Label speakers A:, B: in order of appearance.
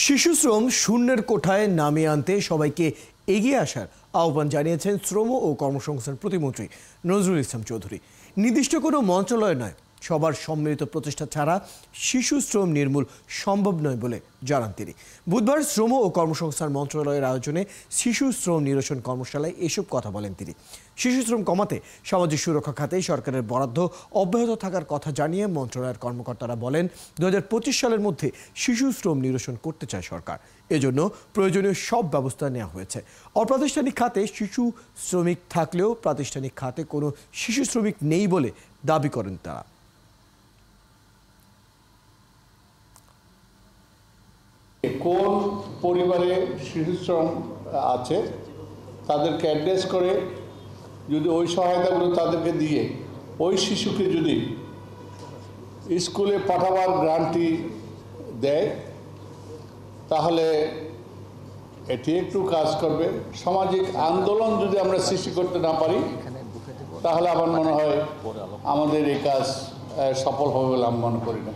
A: শিশু শ্রম শূন্যের কোঠায় নামিয়ে আনতে সবাইকে এগিয়ে আসার আহ্বান জানিয়েছেন শ্রম ও কর্মসংস্থান প্রতিমন্ত্রী নজরুল ইসলাম চৌধুরী। নির্দিষ্ট কোনো মন্ত্রণালয় নয়, সবার সম্মিলিত প্রচেষ্টা ছাড়া শিশু শ্রম নির্মূল সম্ভব নয় বলে জানান তিনি। বুধবার শ্রম ও কর্মসংস্থান মন্ত্রণালয়ের আয়োজনে শিশু শ্রম নিরসন কর্মশালায় এসব কথা বলেন তিনি। শিশু শ্রম কমাতে সামাজিক সুরক্ষা খাতে সরকারের বরাদ্দ অব্যাহত থাকার কথা জানিয়ে মন্ত্রণালয়ের কর্মকর্তারা বলেন, 2025 সালের মধ্যে শিশু শ্রম নিরসন করতে চায় সরকার। এজন্য প্রয়োজনীয় সব ব্যবস্থা নেওয়া হয়েছে। অপ্রাতিষ্ঠানিক খাতে শিশু শ্রমিক থাকলেও প্রাতিষ্ঠানিক খাতে কোনো শিশু শ্রমিক নেই বলে দাবি করেন তারা।
B: কোন পরিবারে শিশু শ্রম আছে তাদেরকে অ্যাড্রেস করে যদি ওই সহায়তাগুলো তাদেরকে দিয়ে ওই শিশুকে যদি স্কুলে পাঠাবার গ্রান্টি দেয় তাহলে এটি একটু কাজ করবে। সামাজিক আন্দোলন যদি আমরা সৃষ্টি করতে না পারি তাহলে আমার মনে হয় আমাদের এই কাজ সফল হবে বলে আমি মনে করি না।